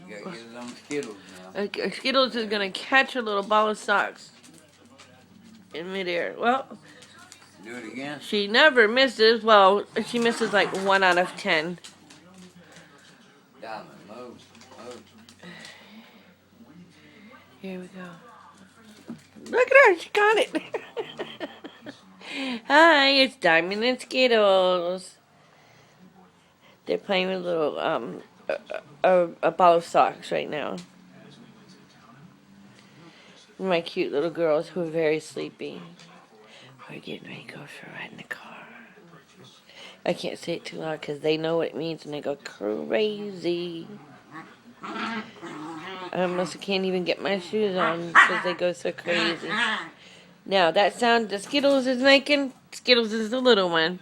You gotta get it on Skittles now. Skittles is gonna catch a little ball of socks in midair. Well, Do it again. she never misses. Well, she misses like 1 out of 10. Diamond, move. Here we go. Look at her, she got it. Hi, it's Diamond and Skittles. They're playing with a little a ball of socks right now. My cute little girls who are very sleepy. We're getting ready to go for a ride in the car. I can't say it too loud because they know what it means and they go crazy. I almost can't even get my shoes on because they go so crazy. Now, that sound that Skittles is making, Skittles is the little one.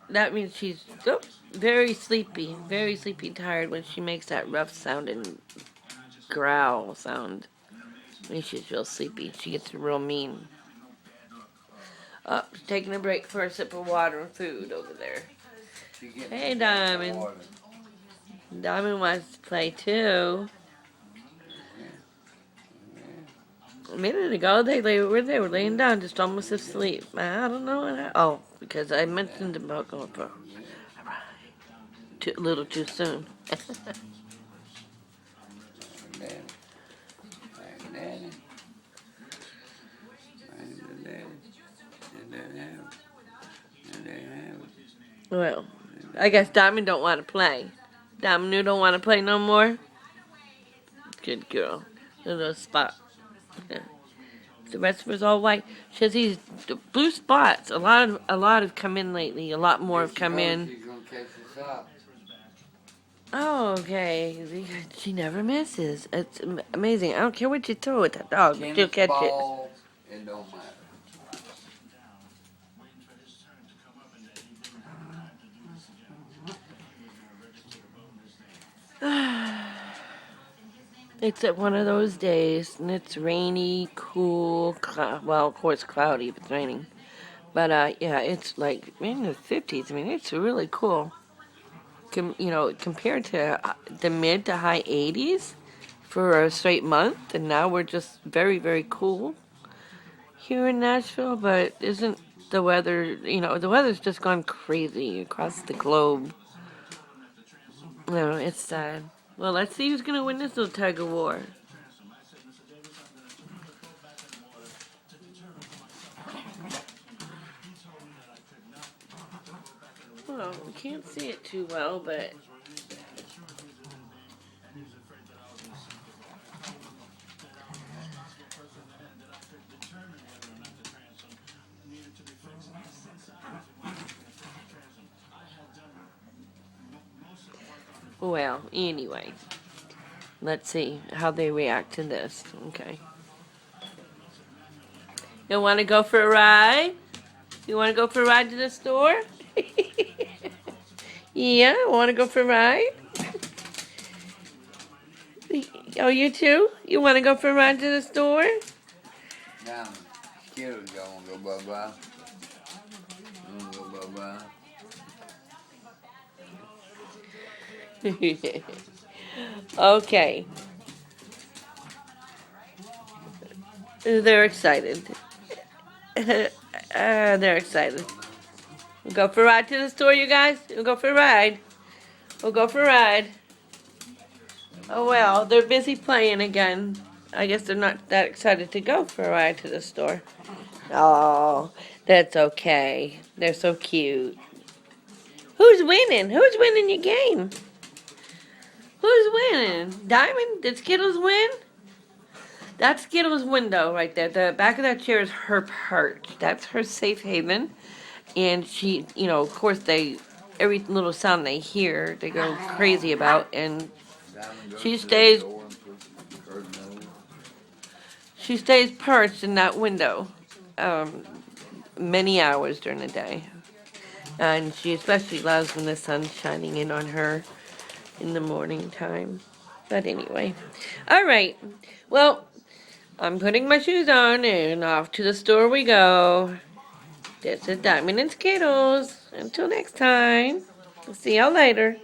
That means she's very sleepy and tired when she makes that rough sound and growl sound. When she's real sleepy, she gets real mean. Oh, she's taking a break for a sip of water and food over there. Hey, Diamond. Diamond wants to play too. A minute ago, they were laying down, just almost asleep. I don't know what happened. Oh, because I mentioned about going for a ride. A little too soon. Well, I guess Diamond don't want to play. Diamond, you don't want to play no more? Good girl. A little spot. Yeah. The rest of us all white. She has these blue spots. A lot have come in lately. A lot more have come in. She's gonna catch us up. Oh, okay. She never misses. It's amazing. I don't care what you throw at that dog. She'll catch ball, it don't matter. It's one of those days, and it's rainy, cool, well, of course, cloudy if it's raining. But, yeah, it's like in the 50s. I mean, it's really cool. Compared to the mid to high 80s for a straight month, and now we're just very, very cool here in Nashville. But isn't the weather, the weather's just gone crazy across the globe. No, it's sad. Well, let's see who's going to win this little tug of war. Well, we can't see it too well, but... Well, anyway, let's see how they react to this. Okay. You want to go for a ride? You want to go for a ride to the store? Yeah, want to go for a ride? Oh, you too? You want to go for a ride to the store? Now, Skittles, y'all wanna go bye-bye? You wanna go bye-bye? Okay. They're excited. They're excited. We'll go for a ride to the store, you guys? We'll go for a ride. We'll go for a ride. Oh, well, they're busy playing again. I guess they're not that excited to go for a ride to the store. Oh, that's okay. They're so cute. Who's winning? Who's winning your game? Who's winning? Diamond? Did Skittles win? That's Skittles' window right there. The back of that chair is her perch. That's her safe haven. And she, of course, every little sound they hear, they go crazy about. And she stays perched in that window many hours during the day. And she especially loves when the sun's shining in on her in the morning time. But anyway. All right. Well, I'm putting my shoes on and off to the store we go. This is Diamond and Skittles. Until next time. We'll see y'all later.